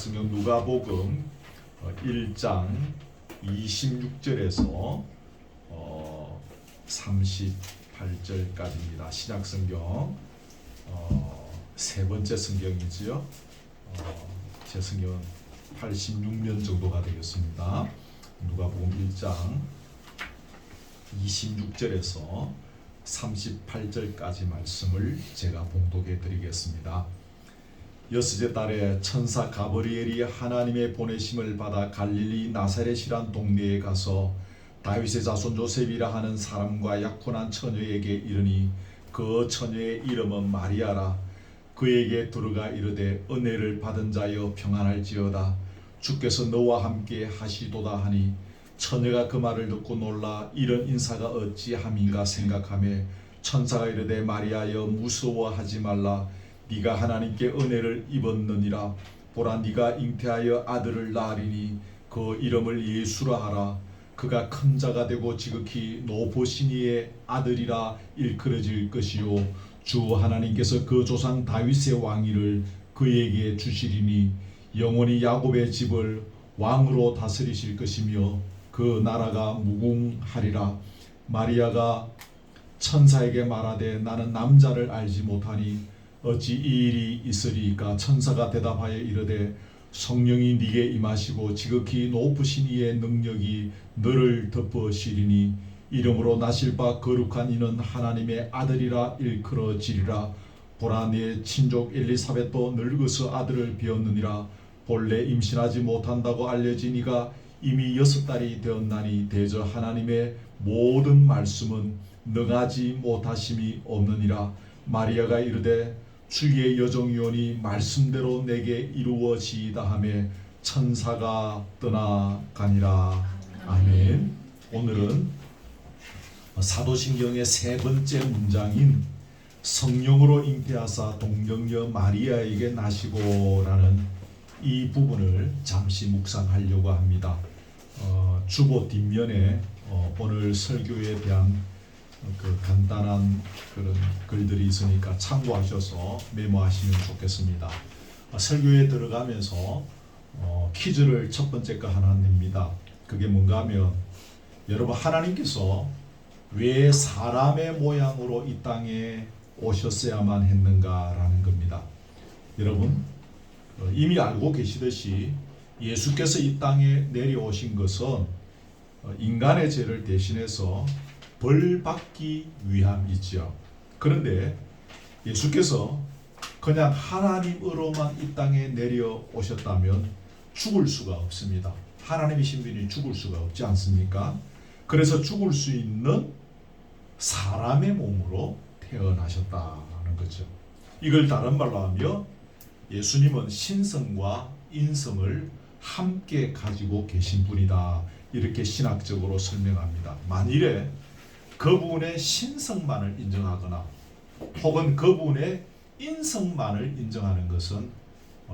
신약성경 누가복음 1장 26절에서 38절까지입니다. 신약성경 세 번째 성경이지요. 제 성경은 86년 정도가 되겠습니다. 누가복음 1장 26절에서 38절까지 말씀을 제가 봉독해 드리겠습니다. 여섯째 달에 천사 가브리엘이 하나님의 보내심을 받아 갈릴리 나사렛이란 동네에 가서 다윗의 자손 요셉이라 하는 사람과 약혼한 처녀에게 이르니 그 처녀의 이름은 마리아라. 그에게 들어가 이르되 은혜를 받은 자여 평안할지어다. 주께서 너와 함께 하시도다 하니 처녀가 그 말을 듣고 놀라 이런 인사가 어찌함인가 생각하며 천사가 이르되 마리아여 무서워하지 말라. 네가 하나님께 은혜를 입었느니라. 보라 네가 잉태하여 아들을 낳으리니 그 이름을 예수라 하라. 그가 큰 자가 되고 지극히 높으신 이의 아들이라 일컬어질 것이요 주 하나님께서 그 조상 다윗의 왕위를 그에게 주시리니 영원히 야곱의 집을 왕으로 다스리실 것이며 그 나라가 무궁하리라. 마리아가 천사에게 말하되 나는 남자를 알지 못하니 어찌 이 일이 있으리까. 천사가 대답하여 이르되 성령이 네게 임하시고 지극히 높으신 이의 능력이 너를 덮으시리니 이름으로 나실 바 거룩한 이는 하나님의 아들이라 일컬어지리라. 보라 네 친족 엘리사벳도 늙어서 아들을 비었느니라. 본래 임신하지 못한다고 알려진 이가 이미 6달이 되었나니 대저 하나님의 모든 말씀은 능하지 못하심이 없느니라. 마리아가 이르되 주의 여종이오니 말씀대로 내게 이루어지이다 하며 천사가 떠나가니라. 아멘. 오늘은 사도신경의 세 번째 문장인 성령으로 잉태하사 동정녀 마리아에게 나시고라는 이 부분을 잠시 묵상하려고 합니다. 주보 뒷면에 오늘 설교에 대한 그 간단한 그런 글들이 있으니까 참고하셔서 메모하시면 좋겠습니다. 설교에 들어가면서 퀴즈를 첫 번째 거 하나 냅니다. 그게 뭔가 하면 여러분 하나님께서 왜 사람의 모양으로 이 땅에 오셨어야만 했는가라는 겁니다. 여러분 이미 알고 계시듯이 예수께서 이 땅에 내려오신 것은 인간의 죄를 대신해서 벌 받기 위함이지요. 그런데 예수께서 그냥 하나님으로만 이 땅에 내려오셨다면 죽을 수가 없습니다. 하나님이신 분이 죽을 수가 없지 않습니까? 그래서 죽을 수 있는 사람의 몸으로 태어나셨다는 거죠. 이걸 다른 말로 하면 예수님은 신성과 인성을 함께 가지고 계신 분이다. 이렇게 신학적으로 설명합니다. 만일에 그분의 신성만을 인정하거나 혹은 그분의 인성만을 인정하는 것은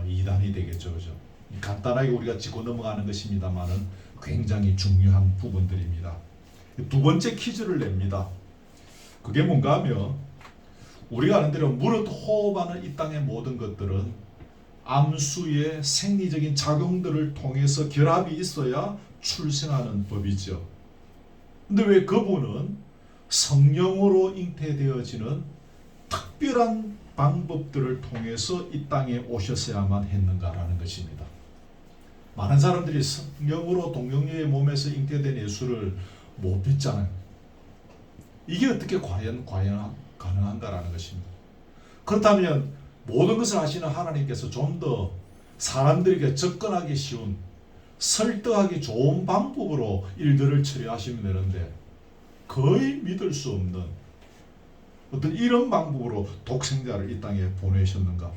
이단이 되겠죠. 그죠? 간단하게 우리가 짚고 넘어가는 것입니다만은 굉장히 중요한 부분들입니다. 두 번째 퀴즈를 냅니다. 그게 뭔가 하면 우리가 아는 대로 무릇 호흡하는 이 땅의 모든 것들은 암수의 생리적인 작용들을 통해서 결합이 있어야 출생하는 법이죠. 근데 왜 그분은 성령으로 잉태되어지는 특별한 방법들을 통해서 이 땅에 오셨어야만 했는가라는 것입니다. 많은 사람들이 성령으로 동정녀의 몸에서 잉태된 예수를 못 믿잖아요. 이게 어떻게 과연 가능한가라는 것입니다. 그렇다면 모든 것을 하시는 하나님께서 좀 더 사람들에게 접근하기 쉬운 설득하기 좋은 방법으로 일들을 처리하시면 되는데 거의 믿을 수 없는 어떤 이런 방법으로 독생자를 이 땅에 보내셨는가?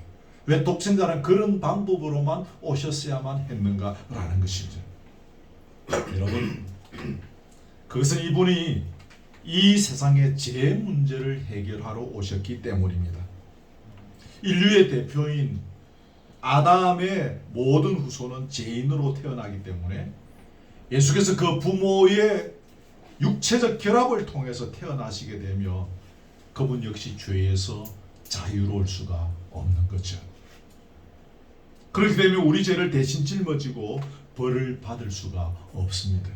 왜 독생자는 그런 방법으로만 오셨어야만 했는가라는 것이죠. 여러분, 그것은 이분이 이 세상의 죄 문제를 해결하러 오셨기 때문입니다. 인류의 대표인 아담의 모든 후손은 죄인으로 태어나기 때문에 예수께서 그 부모의 육체적 결합을 통해서 태어나시게 되며 그분 역시 죄에서 자유로울 수가 없는 거죠. 그렇게 되면 우리 죄를 대신 짊어지고 벌을 받을 수가 없습니다.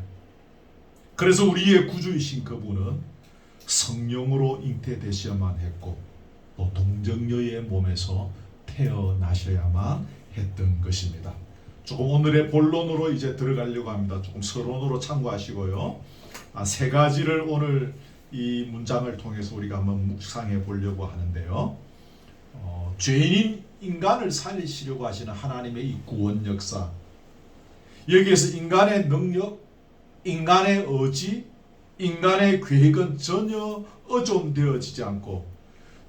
그래서 우리의 구주이신 그분은 성령으로 잉태되셔야만 했고 또 동정녀의 몸에서 태어나셔야만 했던 것입니다. 조금 오늘의 본론으로 이제 들어가려고 합니다. 조금 서론으로 참고하시고요. 세 가지를 오늘 이 문장을 통해서 우리가 한번 묵상해 보려고 하는데요. 죄인인 인간을 살리시려고 하시는 하나님의 이 구원 역사, 여기에서 인간의 능력, 인간의 의지, 인간의 계획은 전혀 의존되어지지 않고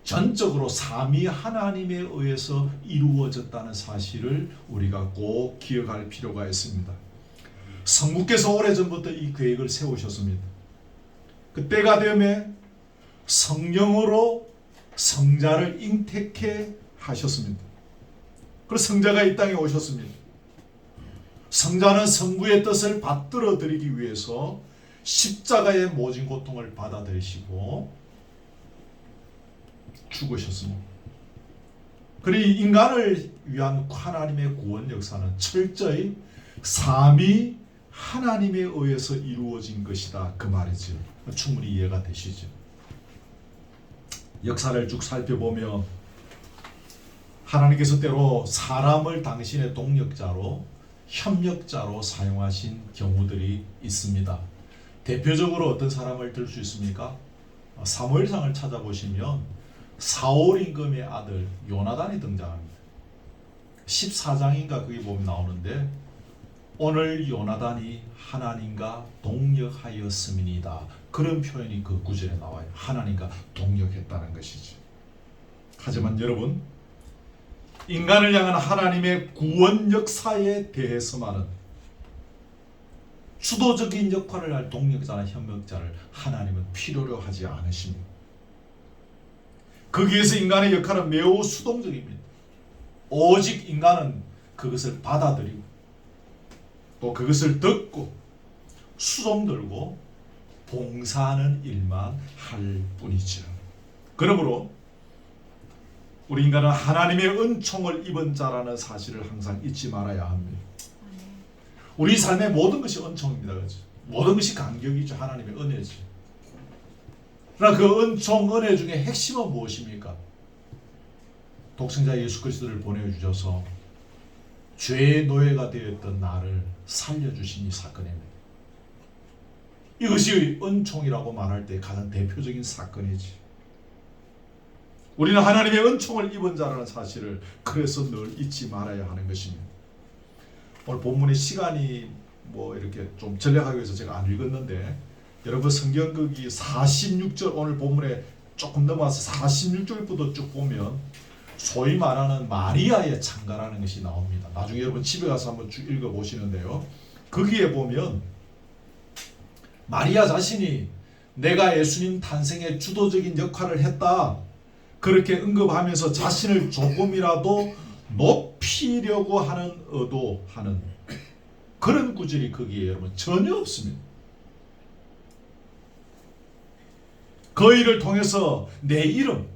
전적으로 삼위 하나님에 의해서 이루어졌다는 사실을 우리가 꼭 기억할 필요가 있습니다. 성부께서 오래전부터 이 계획을 세우셨습니다. 그때가 되면 성령으로 성자를 잉태케 하셨습니다. 그래서 성자가 이 땅에 오셨습니다. 성자는 성부의 뜻을 받들어 드리기 위해서 십자가의 모진 고통을 받아들이시고 죽으셨습니다. 그리고 인간을 위한 하나님의 구원 역사는 철저히 삼위 하나님에 의해서 이루어진 것이다, 그 말이죠. 충분히 이해가 되시죠? 역사를 쭉 살펴보면 하나님께서 때로 사람을 당신의 동력자로, 협력자로 사용하신 경우들이 있습니다. 대표적으로 어떤 사람을 들 수 있습니까? 사무엘상을 찾아보시면 사울 임금의 아들 요나단이 등장합니다. 14장인가 거기 보면 나오는데, 오늘 요나단이 하나님과 동력하였음이니이다, 그런 표현이 그 구절에 나와요. 하나님과 동력했다는 것이죠. 하지만 여러분, 인간을 향한 하나님의 구원 역사에 대해서만은 주도적인 역할을 할 동력자나 협력자를 하나님은 필요로 하지 않으십니다. 거기에서 인간의 역할은 매우 수동적입니다. 오직 인간은 그것을 받아들이고 또 그것을 듣고 수종들고 봉사하는 일만 할 뿐이죠. 그러므로 우리 인간은 하나님의 은총을 입은 자라는 사실을 항상 잊지 말아야 합니다. 우리 삶의 모든 것이 은총입니다. 그렇죠? 모든 것이 감격이죠. 하나님의 은혜죠. 그러나 그 은총, 은혜 중에 핵심은 무엇입니까? 독생자 예수 그리스도를 보내주셔서 죄의 노예가 되었던 나를 살려주신 이 사건입니다. 이것이 은총이라고 말할 때 가장 대표적인 사건이지. 우리는 하나님의 은총을 입은 자라는 사실을 그래서 늘 잊지 말아야 하는 것입니다. 오늘 본문의 시간이 이렇게 좀 전략하기 위해서 제가 안 읽었는데, 여러분 성경극이 46절, 오늘 본문에 조금 넘어와서 46절부터 쭉 보면 소위 말하는 마리아의 창가라는 것이 나옵니다. 나중에 여러분 집에 가서 한번 쭉 읽어보시는데요, 거기에 보면 마리아 자신이 내가 예수님 탄생에 주도적인 역할을 했다, 그렇게 언급하면서 자신을 조금이라도 높이려고 하는 의도하는 그런 구절이 거기에 여러분 전혀 없습니다. 그 일을 통해서 내 이름,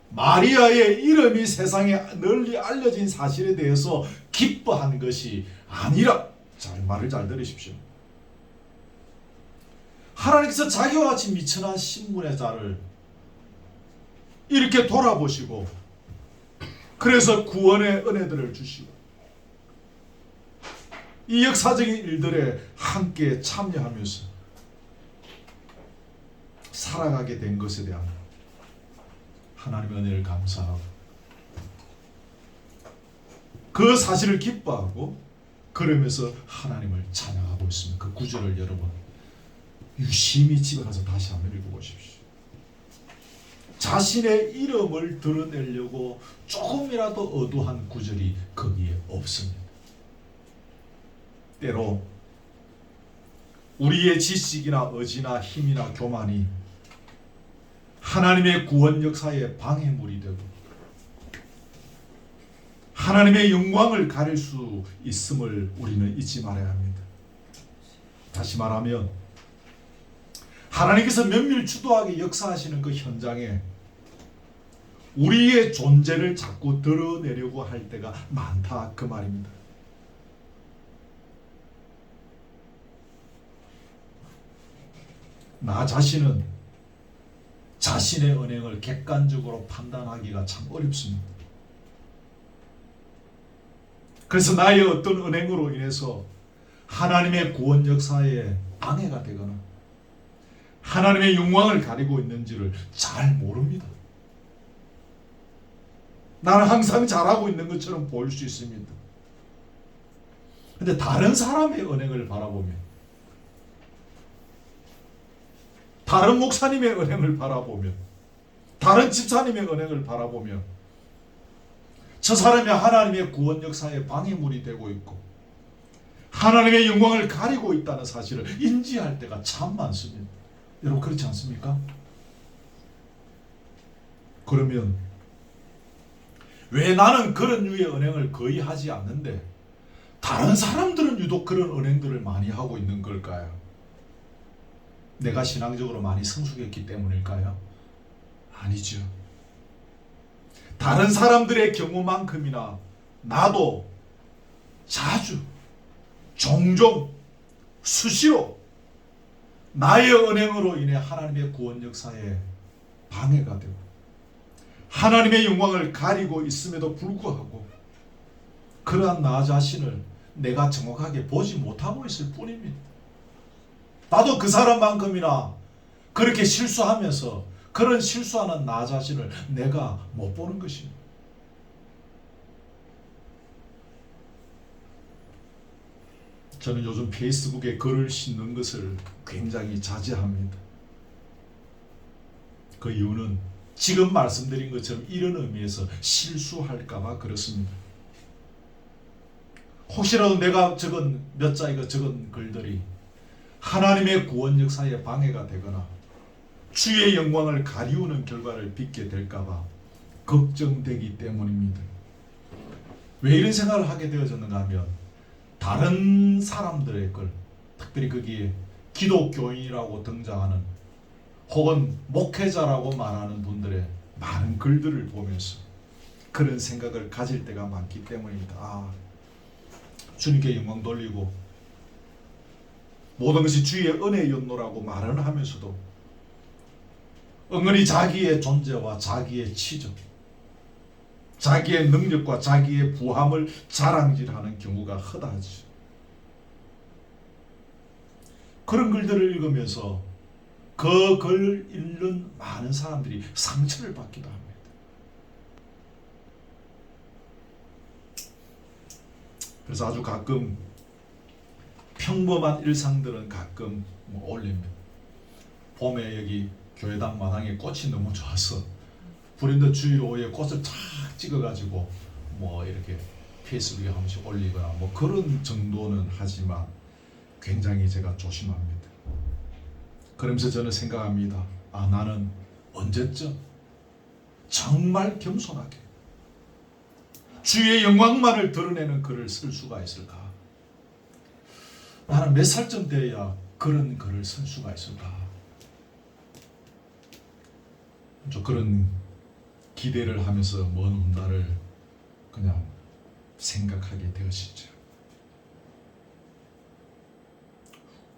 마리아의 이름이 세상에 널리 알려진 사실에 대해서 기뻐한 것이 아니라, 말을 잘 들으십시오. 하나님께서 자기와 같이 미천한 신분의 자를 이렇게 돌아보시고, 그래서 구원의 은혜들을 주시고 이 역사적인 일들에 함께 참여하면서 살아가게 된 것에 대한 하나님의 은혜를 감사하고 그 사실을 기뻐하고 그러면서 하나님을 찬양하고 있습니다. 그 구절을 여러분 유심히 집에 가서 다시 한번 읽어보십시오. 자신의 이름을 드러내려고 조금이라도 의도한 구절이 거기에 없습니다. 때로 우리의 지식이나 의지나 힘이나 교만이 하나님의 구원 역사에 방해물이 되고 하나님의 영광을 가릴 수 있음을 우리는 잊지 말아야 합니다. 다시 말하면 하나님께서 면밀 주도하게 역사하시는 그 현장에 우리의 존재를 자꾸 드러내려고 할 때가 많다 그 말입니다. 나 자신은 자신의 언행을 객관적으로 판단하기가 참 어렵습니다. 그래서 나의 어떤 언행으로 인해서 하나님의 구원 역사에 방해가 되거나 하나님의 영광을 가리고 있는지를 잘 모릅니다. 나는 항상 잘하고 있는 것처럼 보일 수 있습니다. 그런데 다른 사람의 언행을 바라보면, 다른 목사님의 언행을 바라보면, 다른 집사님의 언행을 바라보면 저 사람이 하나님의 구원 역사에 방해물이 되고 있고 하나님의 영광을 가리고 있다는 사실을 인지할 때가 참 많습니다. 여러분 그렇지 않습니까? 그러면 왜 나는 그런 류의 언행을 거의 하지 않는데 다른 사람들은 유독 그런 언행들을 많이 하고 있는 걸까요? 내가 신앙적으로 많이 성숙했기 때문일까요? 아니죠. 다른 사람들의 경우만큼이나 나도 자주, 종종, 수시로 나의 언행으로 인해 하나님의 구원 역사에 방해가 되고 하나님의 영광을 가리고 있음에도 불구하고 그러한 나 자신을 내가 정확하게 보지 못하고 있을 뿐입니다. 나도 그 사람만큼이나 그렇게 실수하면서 그런 실수하는 나 자신을 내가 못 보는 것입니다. 저는 요즘 페이스북에 글을 싣는 것을 굉장히 자제합니다. 그 이유는 지금 말씀드린 것처럼 이런 의미에서 실수할까봐 그렇습니다. 혹시라도 내가 적은 몇 자리가 적은 글들이 하나님의 구원 역사에 방해가 되거나 주의 영광을 가리우는 결과를 빚게 될까봐 걱정되기 때문입니다. 왜 이런 생각을 하게 되어졌는가 하면 다른 사람들의 글, 특별히 거기에 기독교인이라고 등장하는 혹은 목회자라고 말하는 분들의 많은 글들을 보면서 그런 생각을 가질 때가 많기 때문입니다. 주님께 영광 돌리고 모든 것이 주의 은혜의 연노라고 말은 하면서도 은근히 자기의 존재와 자기의 치적, 자기의 능력과 자기의 부함을 자랑질하는 경우가 허다하죠. 그런 글들을 읽으면서 그 글을 읽는 많은 사람들이 상처를 받기도 합니다. 그래서 아주 가끔 평범한 일상들은 가끔 올립니다. 봄에 여기 교회당 마당에 꽃이 너무 좋아서 브랜드 주위로에 꽃을 탁 찍어가지고 이렇게 페이스북에 한 번씩 올리거나 그런 정도는 하지만 굉장히 제가 조심합니다. 그러면서 저는 생각합니다. 나는 언제쯤 정말 겸손하게 주의 영광만을 드러내는 글을 쓸 수가 있을까? 나는 몇 살쯤 돼야 그런 글을 쓸 수가 있을까? 그런 기대를 하면서 먼 훗날을 그냥 생각하게 되어지죠.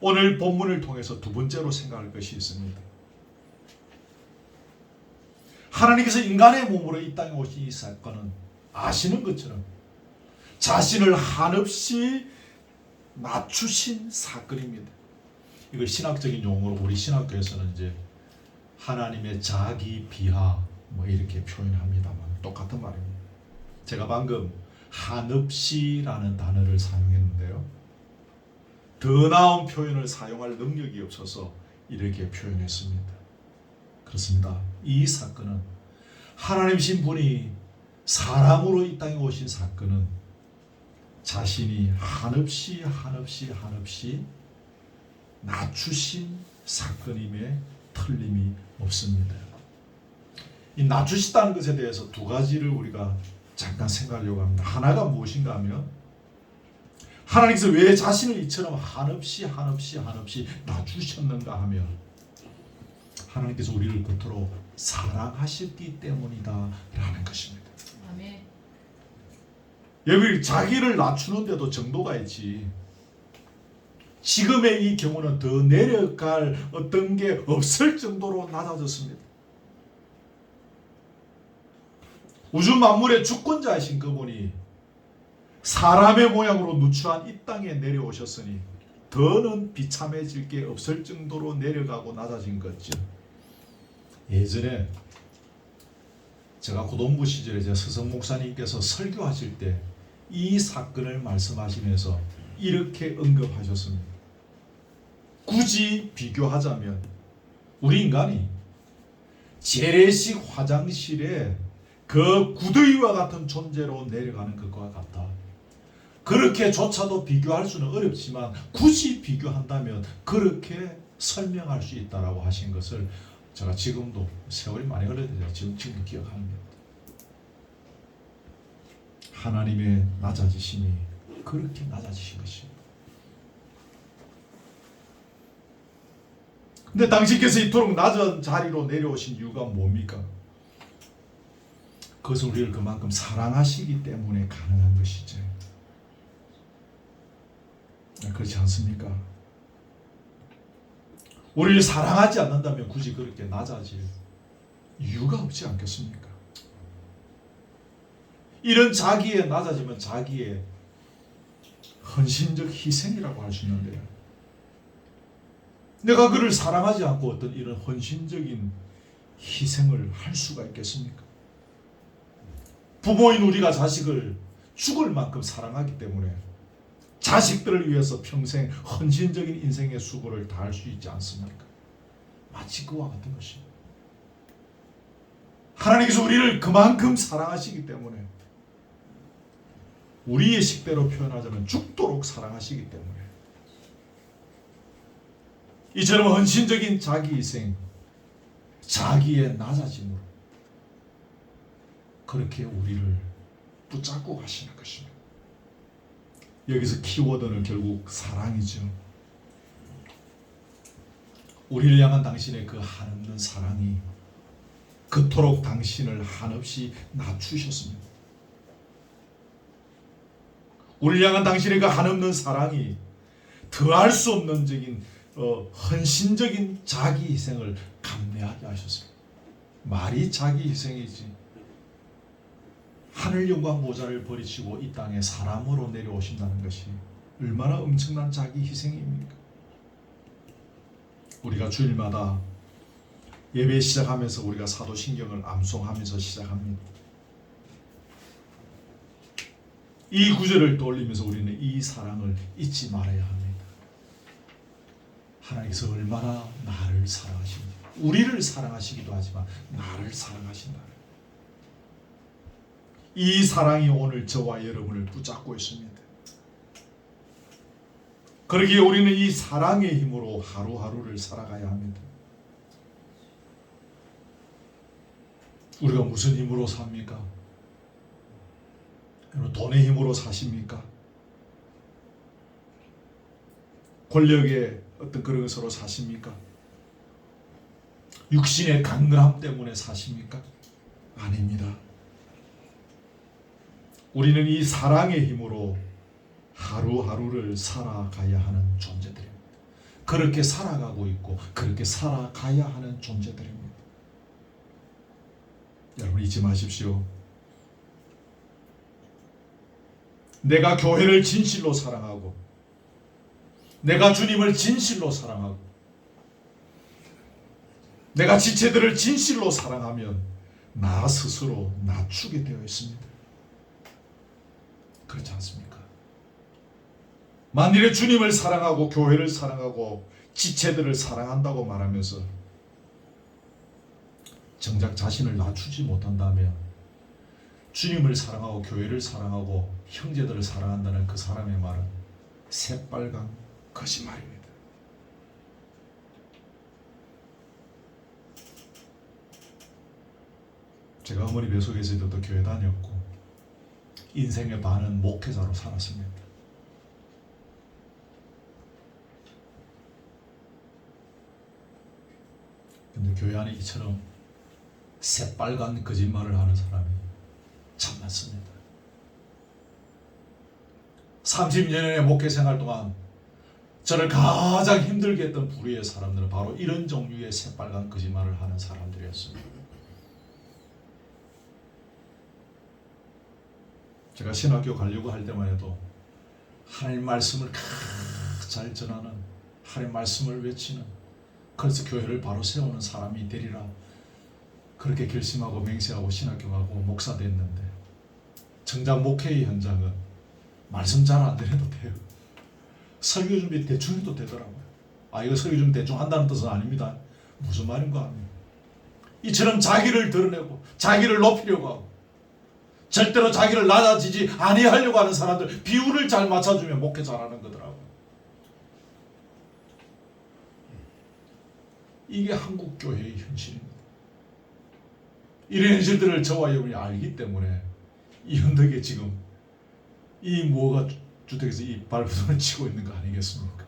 오늘 본문을 통해서 두 번째로 생각할 것이 있습니다. 하나님께서 인간의 몸으로 이 땅에 오신 이 사건은 아시는 것처럼 자신을 한없이 낮추신 사건입니다. 이걸 신학적인 용어로 우리 신학교에서는 이제 하나님의 자기 비하 이렇게 표현합니다만 똑같은 말입니다. 제가 방금 한없이라는 단어를 사용했는데요. 더 나은 표현을 사용할 능력이 없어서 이렇게 표현했습니다. 그렇습니다. 이 사건은 하나님이신 분이 사람으로 이 땅에 오신 사건은 자신이 한없이 낮추신 사건임에 틀림이 없습니다. 이 낮추시다는 것에 대해서 두 가지를 우리가 잠깐 생각하려고 합니다. 하나가 무엇인가 하면 하나님께서 왜 자신을 이처럼 한없이 낮추셨는가 하면 하나님께서 우리를 그토록 사랑하셨기 때문이다 라는 것입니다. 아멘. 여기 자기를 낮추는데도 정도가 있지. 지금의 이 경우는 더 내려갈 어떤 게 없을 정도로 낮아졌습니다. 우주 만물의 주권자이신 그분이 사람의 모양으로 누추한 이 땅에 내려오셨으니 더는 비참해질 게 없을 정도로 내려가고 낮아진 거죠. 예전에 제가 고등부 시절에 제 서성 목사님께서 설교하실 때 이 사건을 말씀하시면서 이렇게 언급하셨습니다. 굳이 비교하자면 우리 인간이 재래식 화장실에 그 구더기와 같은 존재로 내려가는 것과 같다. 그렇게조차도 비교할 수는 어렵지만 굳이 비교한다면 그렇게 설명할 수 있다라고 하신 것을 제가 지금도 세월이 많이 흘러서 지금 기억합니다. 하나님의 낮아지심이 그렇게 낮아지신 것입니다. 근데 당신께서 이토록 낮은 자리로 내려오신 이유가 뭡니까? 그것은 우리를 그만큼 사랑하시기 때문에 가능한 것이죠. 그렇지 않습니까? 우리를 사랑하지 않는다면 굳이 그렇게 낮아질 이유가 없지 않겠습니까? 이런 자기의 낮아짐은 자기의 헌신적 희생이라고 할 수 있는데요. 내가 그를 사랑하지 않고 어떤 이런 헌신적인 희생을 할 수가 있겠습니까? 부모인 우리가 자식을 죽을 만큼 사랑하기 때문에 자식들을 위해서 평생 헌신적인 인생의 수고를 다할 수 있지 않습니까? 마치 그와 같은 것입니다. 하나님께서 우리를 그만큼 사랑하시기 때문에 우리의 식대로 표현하자면 죽도록 사랑하시기 때문에 이처럼 헌신적인 자기 희생, 자기의 낮아짐으로 그렇게 우리를 붙잡고 가시는 것입니다. 여기서 키워드는 결국 사랑이죠. 우리를 향한 당신의 그 한없는 사랑이 그토록 당신을 한없이 낮추셨습니다. 우리를 향한 당신의 그 한없는 사랑이 더할 수 없는 헌신적인 자기 희생을 감내하게 하셨습니다. 말이 자기 희생이지. 하늘 영광 모자를 버리시고 이 땅에 사람으로 내려오신다는 것이 얼마나 엄청난 자기 희생입니까? 우리가 주일마다 예배 시작하면서 우리가 사도신경을 암송하면서 시작합니다. 이 구절을 떠올리면서 우리는 이 사랑을 잊지 말아야 합니다. 하나님께서 얼마나 나를 사랑하십니까? 우리를 사랑하시기도 하지만 나를 사랑하신다. 이 사랑이 오늘 저와 여러분을 붙잡고 있습니다. 그러기에 우리는 이 사랑의 힘으로 하루하루를 살아가야 합니다. 우리가 무슨 힘으로 삽니까? 돈의 힘으로 사십니까? 권력의 어떤 그런 것으로 사십니까? 육신의 강건함 때문에 사십니까? 아닙니다. 우리는 이 사랑의 힘으로 하루하루를 살아가야 하는 존재들입니다. 그렇게 살아가고 있고 그렇게 살아가야 하는 존재들입니다. 여러분 잊지 마십시오. 내가 교회를 진실로 사랑하고 내가 주님을 진실로 사랑하고 내가 지체들을 진실로 사랑하면 나 스스로 낮추게 되어 있습니다. 그렇지 않습니까? 만일에 주님을 사랑하고 교회를 사랑하고 지체들을 사랑한다고 말하면서 정작 자신을 낮추지 못한다면 주님을 사랑하고 교회를 사랑하고 형제들을 사랑한다는 그 사람의 말은 새빨간 거짓말입니다. 제가 어머니 뱃속에서 있을 때도 교회 다녔고 인생의 반은 목회자로 살았습니다. 근데 교회 안에 이처럼 새빨간 거짓말을 하는 사람이 참 많습니다. 30년의 목회 생활 동안 저를 가장 힘들게 했던 불의의 사람들은 바로 이런 종류의 새빨간 거짓말을 하는 사람들이었습니다. 제가 신학교 가려고 할 때만 해도 하나님 말씀을 잘 전하는, 하나님 말씀을 외치는, 그래서 교회를 바로 세우는 사람이 되리라 그렇게 결심하고 맹세하고 신학교 가고 목사 됐는데, 정작 목회의 현장은 말씀 잘 안 되려도 돼요. 설교 준비 대충 해도 되더라고요. 이거 설교 좀 대충 한다는 뜻은 아닙니다. 무슨 말인가 합니다. 이처럼 자기를 드러내고 자기를 높이려고 하고 절대로 자기를 낮아지지 아니하려고 하는 사람들, 비율을 잘 맞춰주면 목회 잘하는 거더라고요. 이게 한국 교회의 현실입니다. 이런 현실들을 저와 여러분이 알기 때문에 이 언덕에 지금 이 무허가 주택에서 이 발부동을 치고 있는 거 아니겠습니까?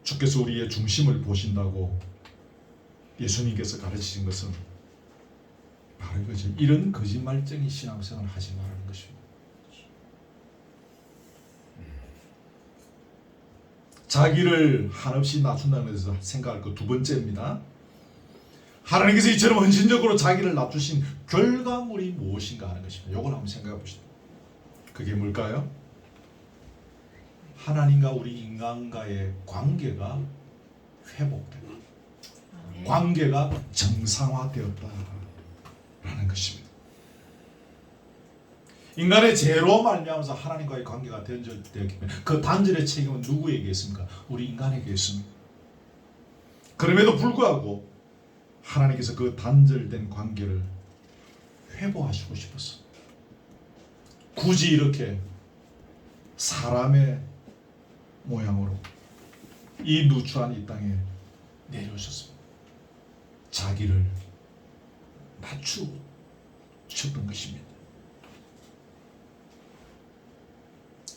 주께서 우리의 중심을 보신다고 예수님께서 가르치신 것은 바로 이거죠. 이런 거짓말쟁이 신앙생활을 하지 말라는 것입니다. 자기를 한없이 낮춘다는 것에서 생각할 그 두 번째입니다. 하나님께서 이처럼 헌신적으로 자기를 낮추신 결과물이 무엇인가 하는 것입니다. 이걸 한번 생각해 보시죠. 그게 뭘까요? 하나님과 우리 인간과의 관계가 회복되고 관계가 정상화되었다라는 것입니다. 인간의 죄로 말미암아서 하나님과의 관계가 단절되었기 때문에 그 단절의 책임은 누구에게 있습니까? 우리 인간에게 있습니다. 그럼에도 불구하고 하나님께서 그 단절된 관계를 회복하시고 싶었어. 굳이 이렇게 사람의 모양으로 이 누추한 이 땅에 내려오셨습니다. 자기를 낮추셨던 것입니다.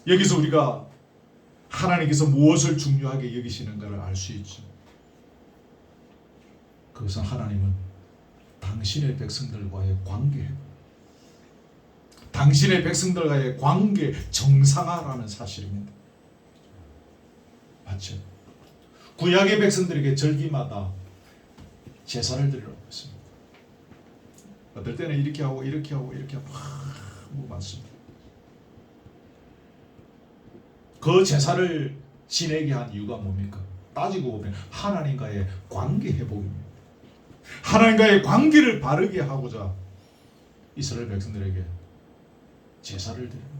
여기서 우리가 하나님께서 무엇을 중요하게 여기시는가를 알 수 있죠. 그것은 하나님은 당신의 백성들과의 관계, 당신의 백성들과의 관계 정상화라는 사실입니다. 맞죠? 구약의 백성들에게 절기마다 제사를 드리라고 했습니다. 어떨 때는 이렇게 하고 이렇게 하고 이렇게 하고 뭐 많습니다. 그 제사를 지내게 한 이유가 뭡니까? 따지고 보면 하나님과의 관계 회복입니다. 하나님과의 관계를 바르게 하고자 이스라엘 백성들에게 제사를 드립니다.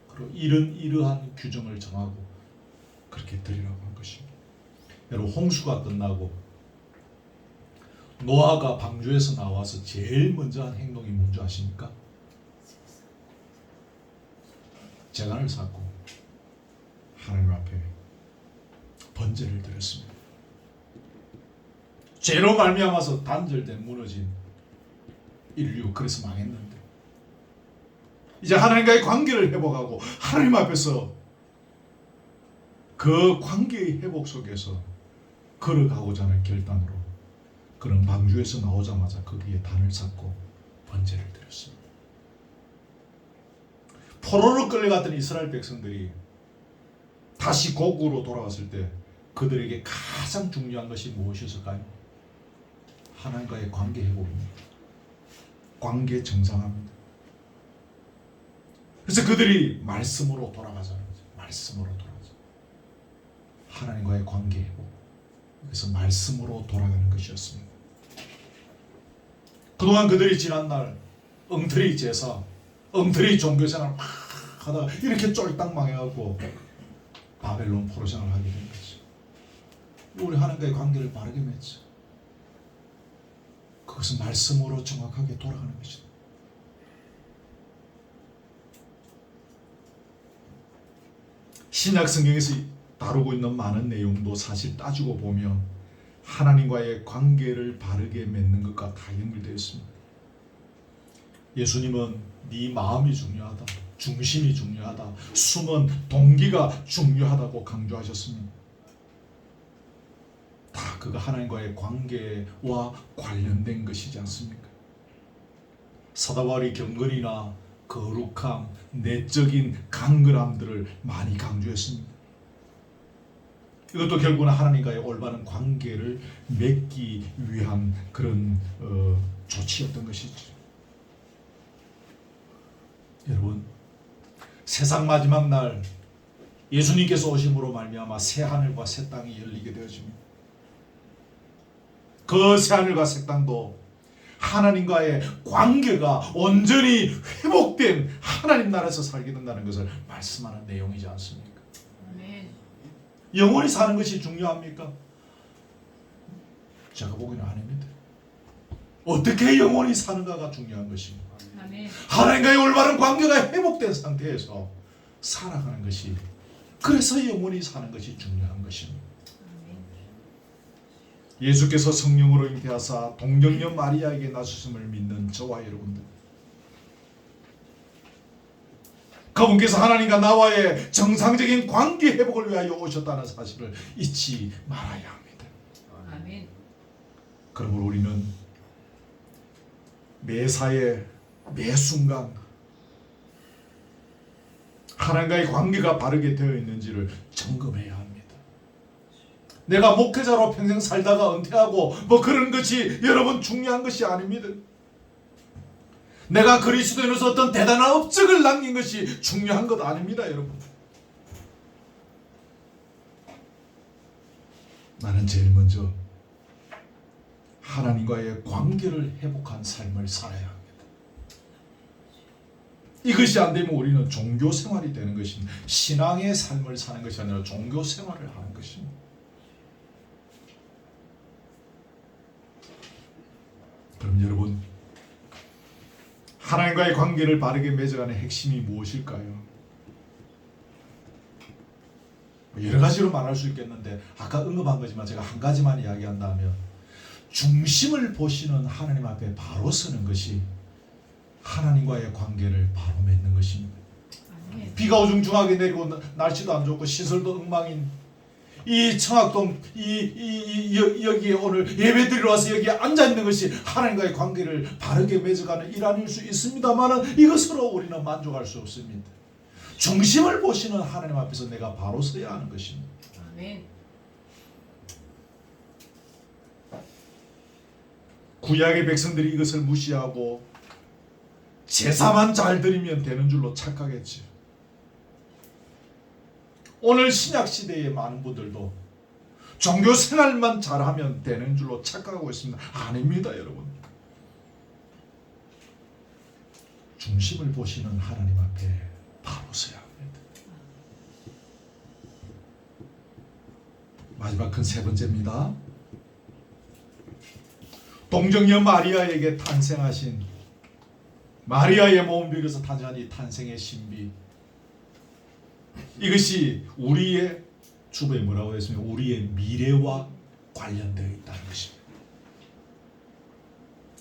그리고 이러한 규정을 정하고 그렇게 드리라고 한 것입니다. 여러분, 홍수가 끝나고 노아가 방주에서 나와서 제일 먼저 한 행동이 뭔지 아십니까? 제단을 쌓고 하나님 앞에 번제를 드렸습니다. 죄로 말미암아서 단절된 무너진 인류, 그래서 망했는데 이제 하나님과의 관계를 회복하고 하나님 앞에서 그 관계의 회복 속에서 걸어가고자 하는 결단으로 그런 방주에서 나오자마자 거기에 단을 쌓고 번제를 드렸습니다. 포로로 끌려갔던 이스라엘 백성들이 다시 고국으로 돌아왔을 때 그들에게 가장 중요한 것이 무엇이었을까요? 하나님과의 관계 회복입니다. 관계 정상화입니다. 그래서 그들이 말씀으로 돌아가자는 거죠. 말씀으로 돌아가자. 하나님과의 관계 회복. 그래서 말씀으로 돌아가는 것이었습니다. 그동안 그들이 지난날 엉터리 제사, 엉터리 종교생활 막 하다가 이렇게 쫄딱 망해갖고 바벨론 포로생활을 하게 된 거죠. 우리 하나님과의 관계를 바르게 맺죠. 그것은 말씀으로 정확하게 돌아가는 것이다. 신약 성경에서 다루고 있는 많은 내용도 사실 따지고 보면 하나님과의 관계를 바르게 맺는 것과 다 연결되어 있습니다. 예수님은 네 마음이 중요하다, 중심이 중요하다. 숨은 동기가 중요하다고 강조하셨습니다. 다 그가 하나님과의 관계와 관련된 것이지 않습니까? 사도 바울이 경건이나 거룩함, 내적인 강건함들을 많이 강조했습니다. 이것도 결국은 하나님과의 올바른 관계를 맺기 위한 그런 조치였던 것이죠. 여러분, 세상 마지막 날 예수님께서 오심으로 말미암아 새 하늘과 새 땅이 열리게 되어집니다. 그 새 하늘과 새 땅도 하나님과의 관계가 온전히 회복된 하나님 나라에서 살게 된다는 것을 말씀하는 내용이지 않습니까? 아멘. 영원히 사는 것이 중요합니까? 제가 보기에는 아닙니다. 어떻게 영원히 사는가가 중요한 것입니다. 아멘. 하나님과의 올바른 관계가 회복된 상태에서 살아가는 것이, 그래서 영원히 사는 것이 중요한 것입니다. 예수께서 성령으로 잉태하사 동정녀 마리아에게 나주심을 믿는 저와 여러분들, 그분께서 하나님과 나와의 정상적인 관계 회복을 위하여 오셨다는 사실을 잊지 말아야 합니다. 아멘. 그러므로 우리는 매사에 매 순간 하나님과의 관계가 바르게 되어 있는지를 점검해야 합니다. 내가 목회자로 평생 살다가 은퇴하고 뭐 그런 것이 여러분 중요한 것이 아닙니다. 내가 그리스도인으로서 어떤 대단한 업적을 남긴 것이 중요한 것 아닙니다, 여러분. 나는 제일 먼저 하나님과의 관계를 회복한 삶을 살아야 합니다. 이것이 안 되면 우리는 종교 생활이 되는 것입니다. 신앙의 삶을 사는 것이 아니라 종교 생활을 하는 것입니다. 그럼 여러분, 하나님과의 관계를 바르게 맺어가는 핵심이 무엇일까요? 여러 가지로 말할 수 있겠는데 아까 언급한 거지만 제가 한 가지만 이야기한다면, 중심을 보시는 하나님 앞에 바로 서는 것이 하나님과의 관계를 바로 맺는 것입니다. 아멘. 비가 우중중하게 내리고 날씨도 안 좋고 시설도 엉망인 이 청학동 여기에 오늘 예배드리러 와서 여기에 앉아있는 것이 하나님과의 관계를 바르게 맺어가는 일환일 수 있습니다만, 이것으로 우리는 만족할 수 없습니다. 중심을 보시는 하나님 앞에서 내가 바로 서야 하는 것입니다. 아멘. 구약의 백성들이 이것을 무시하고 제사만 잘 드리면 되는 줄로 착각했지. 오늘 신약 시대의 많은 분들도 종교 생활만 잘하면 되는 줄로 착각하고 있습니다. 아닙니다, 여러분. 중심을 보시는 하나님 앞에 바로 서야 합니다. 마지막 큰 세 번째입니다. 동정녀 마리아에게 탄생하신, 마리아의 몸 비로소 탄생한 이 탄생의 신비, 이것이 우리의 주부에 뭐라고 했습니까? 우리의 미래와 관련되어 있다는 것입니다.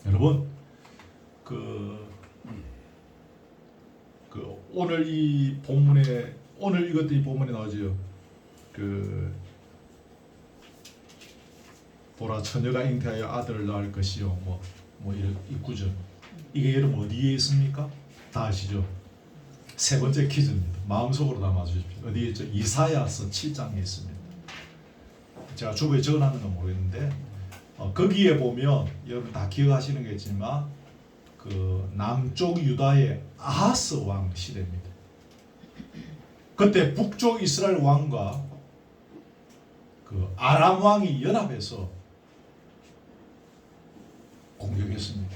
여러분, 오늘 이 본문에, 오늘 이것도 이 본문에 나오죠. 보라, 처녀가 잉태하여 아들을 낳을 것이요, 뭐 이런 이 구절, 이게 여러분 어디에 있습니까? 다 아시죠? 세 번째 퀴즈입니다. 마음속으로 담아주십시오. 어디에 있죠? 이사야서 7장에 있습니다. 제가 주부에 적어놨는 건 모르겠는데 거기에 보면 여러분 다 기억하시는겠지만 그 남쪽 유다의 아하스 왕 시대입니다. 그때 북쪽 이스라엘 왕과 그 아람 왕이 연합해서 공격했습니다.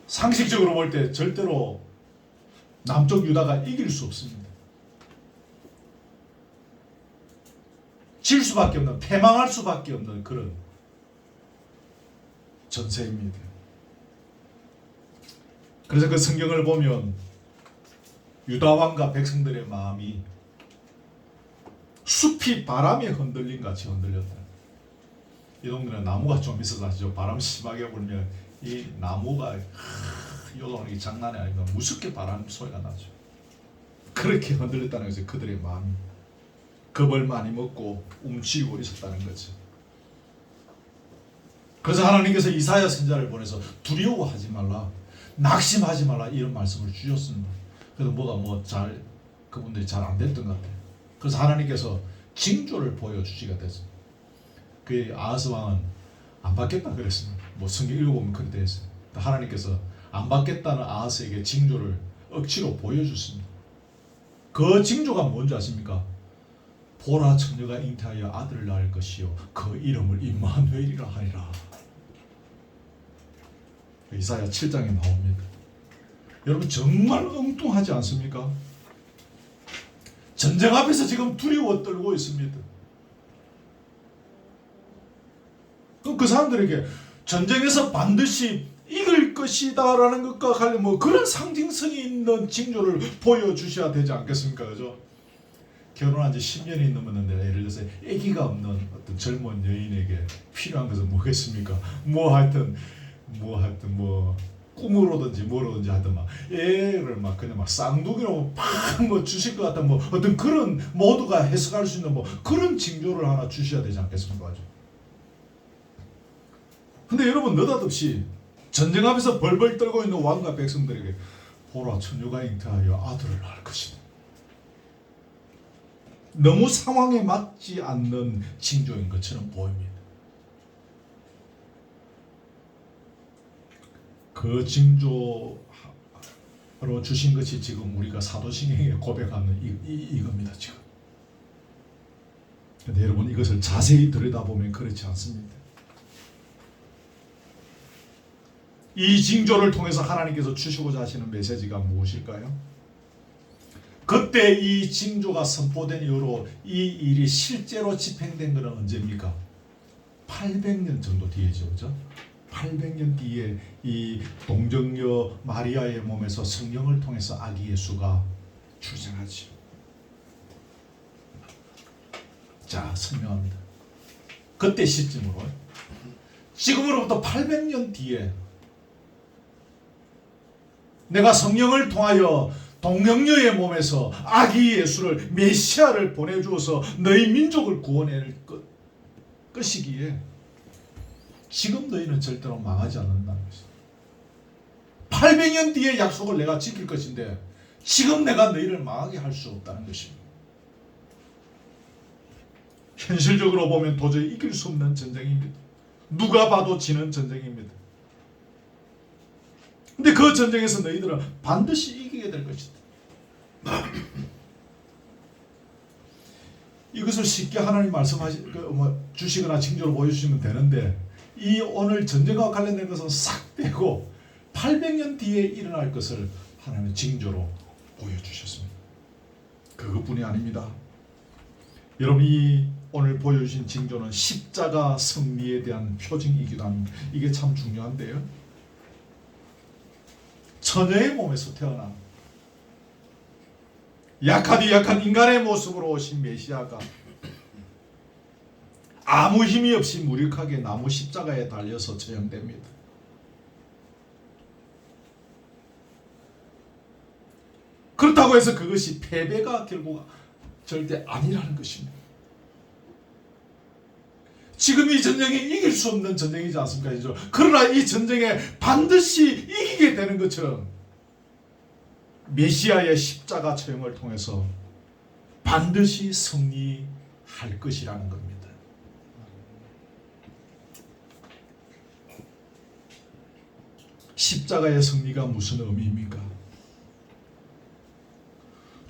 상식적으로 볼 때 절대로 남쪽 유다가 이길 수 없습니다. 질 수밖에 없는, 패망할 수밖에 없는 그런 전세입니다. 그래서 그 성경을 보면 유다 왕과 백성들의 마음이 숲이 바람에 흔들린 같이 흔들렸다. 이 동네는 나무가 좀 있어서 아시죠? 바람 심하게 불면 이 나무가 요동하는 게 장난이 아니고 무섭게 바람 소리가 나죠. 그렇게 흔들렸다는 거죠. 그들의 마음이. 겁을 많이 먹고 움츠리고 있었다는 거죠. 그래서 하나님께서 이사야 선지자를 보내서 두려워하지 말라, 낙심하지 말라 이런 말씀을 주셨습니다. 그래서 그분들이 잘 안 됐던 것 같아요. 그래서 하나님께서 징조를 보여주시게 됐습니다. 그 아하스 왕은 안 받겠다 그랬습니다. 뭐 성경 읽어보면 그렇게 되어 있어요. 하나님께서 안 받겠다는 아하스에게 징조를 억지로 보여줬습니다. 그 징조가 뭔지 아십니까? 보라, 처녀가 잉태하여 아들을 낳을 것이요 그 이름을 임마누엘이라 하리라. 이사야 7장에 나옵니다. 여러분 정말 엉뚱하지 않습니까? 전쟁 앞에서 지금 두려워 떨고 있습니다. 그 사람들에게 전쟁에서 반드시 이길 것이다 라는 것과 관련 그런 상징성이 있는 징조를 보여주셔야 되지 않겠습니까? 그죠? 결혼한 지 10년이 넘었는데 예를 들어서 아기가 없는 어떤 젊은 여인에게 필요한 것은 뭐겠습니까? 하여튼 꿈으로든지 뭐로든지 하여튼 애를 그냥 쌍둥이로 막 주실 것 같은 어떤 그런 모두가 해석할 수 있는 그런 징조를 하나 주셔야 되지 않겠습니까? 근데 여러분 느닷없이 전쟁 앞에서 벌벌 떨고 있는 왕과 백성들에게 보라, 처녀가 잉태하여 아들을 낳을 것이다. 너무 상황에 맞지 않는 징조인 것처럼 보입니다. 그 징조로 주신 것이 지금 우리가 사도신경에 고백하는 이겁니다. 지금. 근데 여러분 이것을 자세히 들여다보면 그렇지 않습니다. 이 징조를 통해서 하나님께서 주시고자 하시는 메시지가 무엇일까요? 그때 이 징조가 선포된 이후로 이 일이 실제로 집행된 것은 언제입니까? 800년 정도 뒤에죠. 그죠? 800년 뒤에 이 동정녀 마리아의 몸에서 성령을 통해서 아기 예수가 출생하죠. 자, 설명합니다. 그때 시점으로 지금으로부터 800년 뒤에 내가 성령을 통하여 동정녀의 몸에서 아기 예수를 메시아를 보내주어서 너희 민족을 구원할 것이기에 지금 너희는 절대로 망하지 않는다는 것이다. 800년 뒤에 약속을 내가 지킬 것인데 지금 내가 너희를 망하게 할 수 없다는 것입니다. 현실적으로 보면 도저히 이길 수 없는 전쟁입니다. 누가 봐도 지는 전쟁입니다. 근데 그 전쟁에서 너희들은 반드시 이기게 될 것이다. 이것을 쉽게 하나님 주시거나 징조로 보여주시면 되는데 이 오늘 전쟁과 관련된 것은 싹 빼고 800년 뒤에 일어날 것을 하나님의 징조로 보여주셨습니다. 그것뿐이 아닙니다. 여러분 이 오늘 보여주신 징조는 십자가 승리에 대한 표징이기도 합니다. 이게 참 중요한데요. 처녀의 몸에서 태어난 약하디 약한 인간의 모습으로 오신 메시아가 아무 힘이 없이 무력하게 나무 십자가에 달려서 처형됩니다. 그렇다고 해서 그것이 패배가 결국 절대 아니라는 것입니다. 지금 이 전쟁이 이길 수 없는 전쟁이지 않습니까? 그러나 이 전쟁에 반드시 이기게 되는 것처럼 메시아의 십자가 처형을 통해서 반드시 승리할 것이라는 겁니다. 십자가의 승리가 무슨 의미입니까?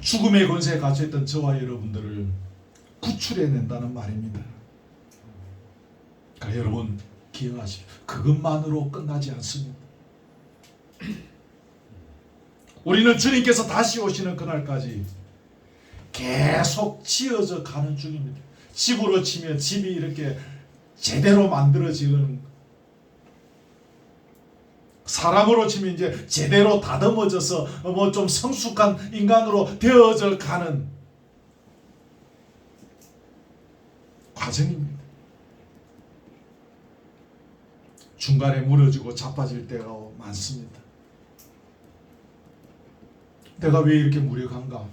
죽음의 권세에 갇혀있던 저와 여러분들을 구출해낸다는 말입니다. 그러니까 여러분 기억하십시오. 그것만으로 끝나지 않습니다. 우리는 주님께서 다시 오시는 그날까지 계속 지어져 가는 중입니다. 집으로 치면 집이 이렇게 제대로 만들어지는, 사람으로 치면 이제 제대로 다듬어져서 좀 성숙한 인간으로 되어져 가는 과정입니다. 중간에 무너지고 자빠질 때가 많습니다. 내가 왜 이렇게 무력한가?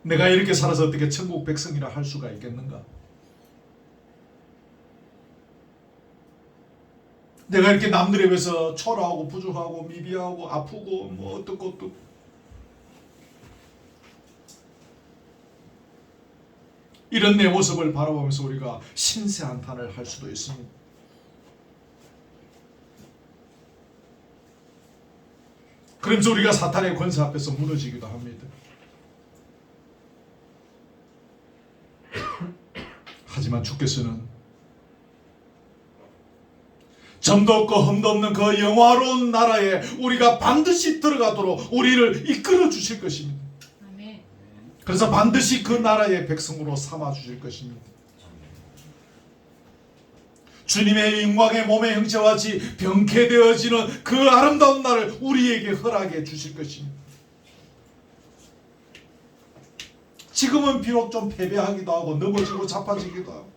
내가 이렇게 살아서 어떻게 천국 백성이라 할 수가 있겠는가? 내가 이렇게 남들에 비해서 초라하고 부족하고 미비하고 아프고 뭐 어떻고 어떻고 이런 내 모습을 바라보면서 우리가 신세한탄을 할 수도 있습니다. 그러면서 우리가 사탄의 권세 앞에서 무너지기도 합니다. 하지만 주께서는 점도 없고 흠도 없는 그 영화로운 나라에 우리가 반드시 들어가도록 우리를 이끌어 주실 것입니다. 아멘. 그래서 반드시 그 나라의 백성으로 삼아 주실 것입니다. 주님의 영광의 몸의 형체와 같이 병쾌되어지는 그 아름다운 날을 우리에게 허락해 주실 것입니다. 지금은 비록 좀 패배하기도 하고 넘어지고 자빠지기도 하고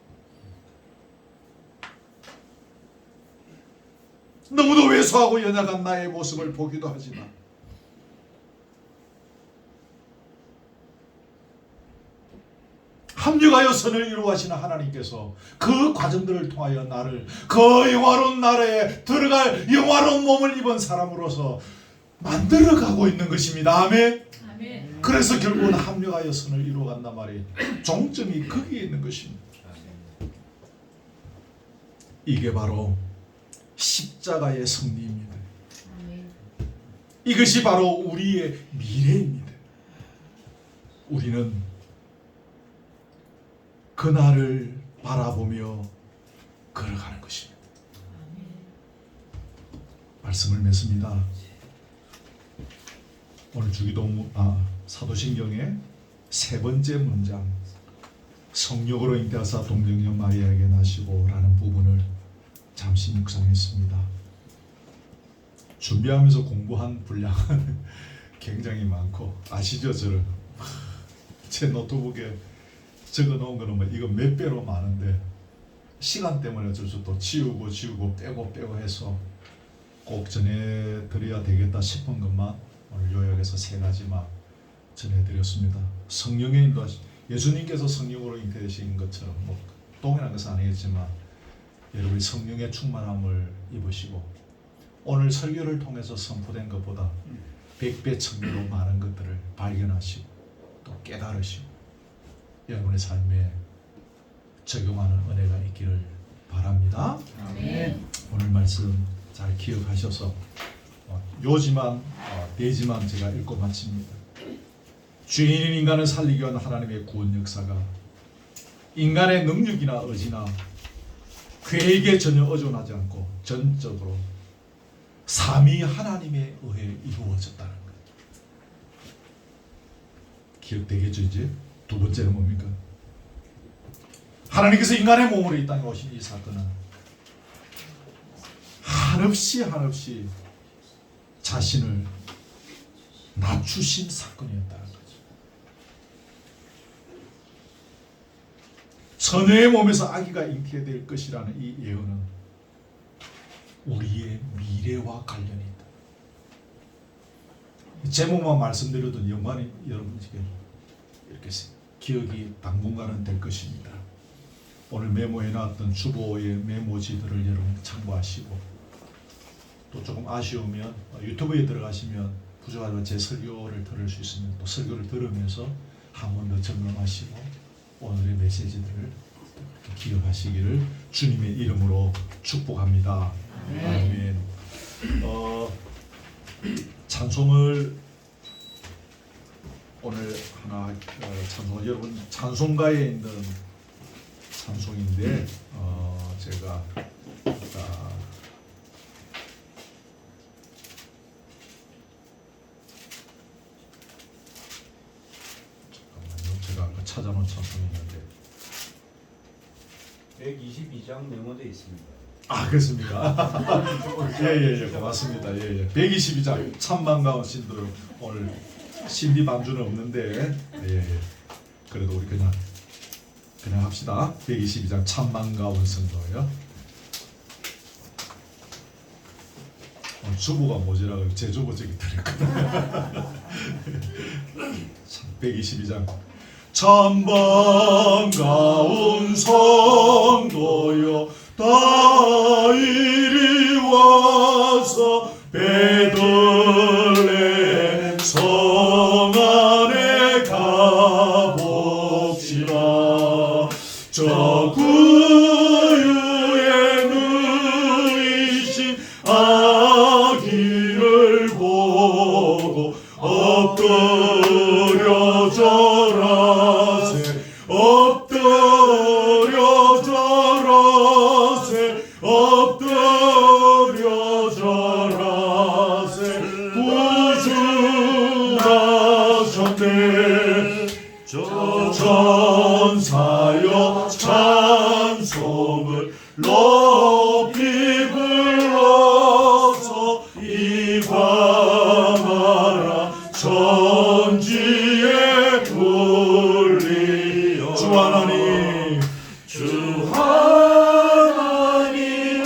너무도 왜소하고 연약한 나의 모습을 보기도 하지만 합력하여 선을 이루어가시는 하나님께서 그 과정들을 통하여 나를 그 영화로운 나라에 들어갈 영화로운 몸을 입은 사람으로서 만들어가고 있는 것입니다. 아멘. 아멘. 그래서 결국은 합력하여 선을 이루어간단 말이에요. 종점이 거기에 있는 것입니다. 이게 바로 십자가의 승리입니다. 아멘. 이것이 바로 우리의 미래입니다. 우리는 그날을 바라보며 걸어가는 것입니다. 말씀을 맺습니다. 오늘 주기도 사도신경의 세 번째 문장 성령으로 잉태하사 동정녀 마리아에게 나시고 라는 부분을 잠시 묵상했습니다. 준비하면서 공부한 분량은 굉장히 많고 아시죠? 저를 제 노트북에 적어놓은 거는 뭐 이거 몇 배로 많은데 시간 때문에 어쩔 수 없고 지우고 빼고 해서 꼭 전해드려야 되겠다 싶은 것만 오늘 요약해서 세 가지만 전해드렸습니다. 성령의 인도하심, 예수님께서 성령으로 잉태되신 것처럼 뭐 동일한 것은 아니겠지만 여러분이 성령의 충만함을 입으시고 오늘 설교를 통해서 선포된 것보다 100배, 1000배로 많은 것들을 발견하시고 또 깨달으시고 여러분의 삶에 적용하는 은혜가 있기를 바랍니다. 아멘. 오늘 말씀 잘 기억하셔서 요지만 대지만 제가 읽고 마칩니다. 주인인 인간을 살리기 위한 하나님의 구원 역사가 인간의 능력이나 의지나 계획에 전혀 의존하지 않고 전적으로 삼위 하나님에 의해 이루어졌다는 것. 기억되겠죠? 이제 두 번째는 뭡니까? 하나님께서 인간의 몸으로 이 땅에 오신 이 사건은 한없이 자신을 낮추신 사건이었다는 거죠. 처녀의 몸에서 아기가 잉태될 것이라는 이 예언은 우리의 미래와 관련이 있다. 제목만 말씀드려도 영광이 여러분에게 이렇게 기억이 당분간은 될 것입니다. 오늘 메모해놨던 주보의 메모지들을 여러분 참고하시고 또 조금 아쉬우면 유튜브에 들어가시면 부족하지만 제 설교를 들을 수 있으면 또 설교를 들으면서 한 번 더 점검하시고 오늘의 메시지들을 기억하시기를 주님의 이름으로 축복합니다. 아멘. 찬송을 오늘 하나 찬송 여러분 찬송가에 있는 찬송인데 제가 잠깐만요. 제가 아까 찾아놓은 찬송이 있는데 122장 메모되어 있습니다. 그렇습니까? 예, 고맙습니다. 122장 참만가운 신들 오늘 신비 반주는 없는데 그래도 우리 그냥 합시다. 122장 참만가운 성도예요. 주부가 모자라고 제 주부 저기 드렸거든요. 122장 참 반가운 성도여 다 이리 와서 베들레헴 성 안에 가봅시다. 저 구유에 누이신 아기를 보고 엎드려 절하세 엎드려 절하세 엎드려 절하세 구주하셨네. 저 전사여 찬송을 높이 불러서 이방하라 천지에 울리어. 주 하나님 주 하나님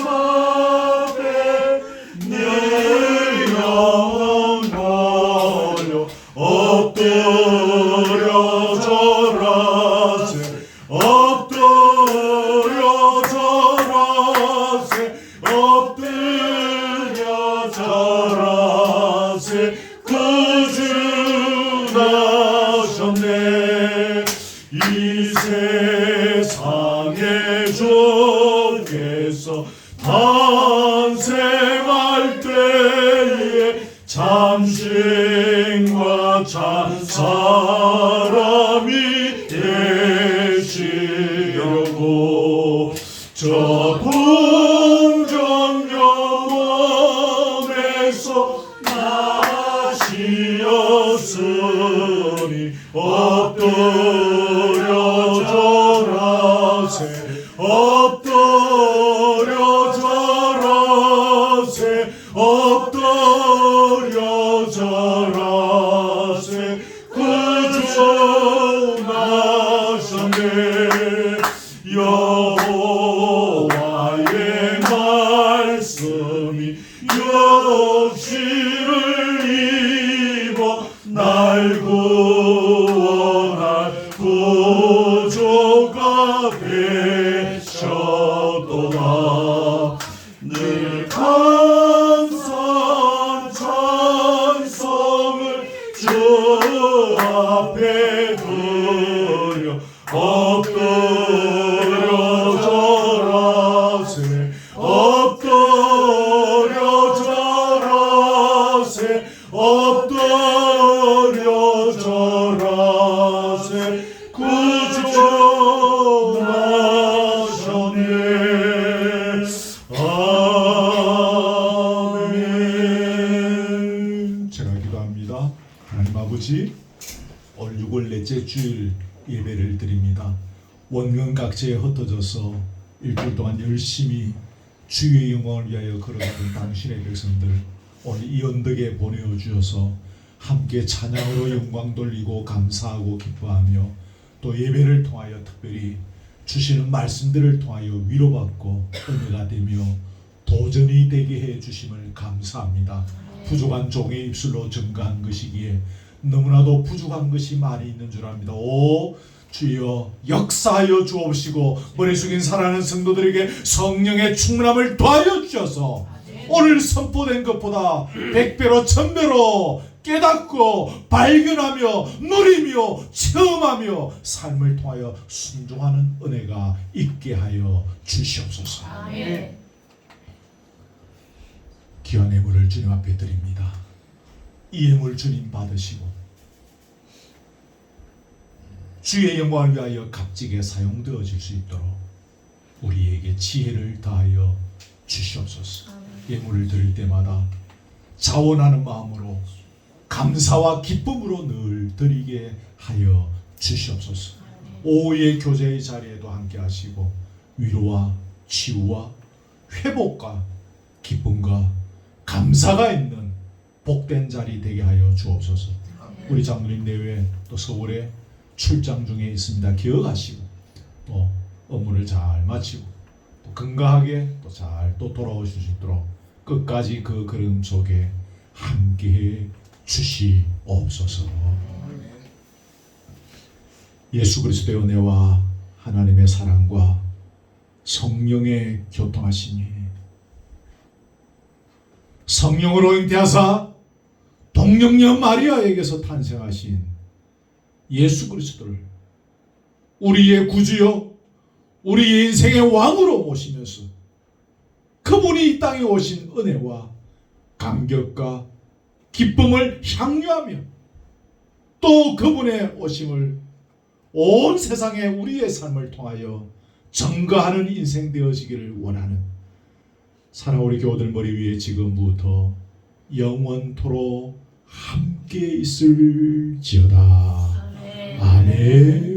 앞에 늘 영원 걸려 엎드려 절하세 엎드려 절하세 엎드려 절하세 구주 나셨네. 이 세상의 주께서 탄생할 때에 참신과 참 사람이 되시려고 저 동정 영원에서 나시었으니 엎드려 절하세 엎드려 절하세 엎드려 절하세 구주 나셨네. 여호와의 말씀이 육신을 입어 날 구원할 구주가 되셨도다. 늘 감사한 찬송을 주 앞에 드려 엎드려 절하세 엎드려 절하세 엎드려 절하세 구주 나셨네. 아멘. 제가 기도합니다. 하나님 아버지, 오늘 6월 넷째 주일 예배를 드립니다. 원근 각지에 흩어져서 일주일 동안 열심히 주의 영광을 위하여 걸어가는 당신의 백성들, 오늘 이 언덕에 보내어 주셔서 함께 찬양으로 영광 돌리고 감사하고 기뻐하며 또 예배를 통하여 특별히 주시는 말씀들을 통하여 위로받고 은혜가 되며 도전이 되게 해 주심을 감사합니다. 부족한 종의 입술로 증거한 것이기에 너무나도 부족한 것이 많이 있는 줄 압니다. 오 주여 역사하여 주옵시고 머리 숙인 사랑하는 성도들에게 성령의 충만함을 더하여 주셔서 오늘 선포된 것보다 100배로 1000배로 깨닫고 발견하며 누리며 체험하며 삶을 통하여 순종하는 은혜가 있게 하여 주시옵소서. 아멘. 귀한 예물을 주님 앞에 드립니다. 이 예물 주님 받으시고 주의 영광을 위하여 값지게 사용되어질 수 있도록 우리에게 지혜를 다하여 주시옵소서. 예물을 드릴 때마다 자원하는 마음으로 감사와 기쁨으로 늘 드리게 하여 주시옵소서. 오후의 교제의 자리에도 함께 하시고 위로와 치유와 회복과 기쁨과 감사가 있는 복된 자리 되게 하여 주옵소서. 우리 장로님 내외 또 서울에 출장 중에 있습니다. 기억하시고 또 업무를 잘 마치고 또 건강하게 또 잘 또 돌아오실 수 있도록 끝까지 그 걸음 속에 함께해 주시옵소서. 예수 그리스도의 은혜와 하나님의 사랑과 성령의 교통하심이 성령으로 잉태하사 동령녀 마리아에게서 탄생하신 예수 그리스도를 우리의 구주요 우리의 인생의 왕으로 모시면서 그분이 이 땅에 오신 은혜와 감격과 기쁨을 향유하며 또 그분의 오심을 온 세상에 우리의 삶을 통하여 증거하는 인생 되어지기를 원하는 사랑 우리 교우들 머리 위에 지금부터 영원토록 함께 있을지어다. 아멘.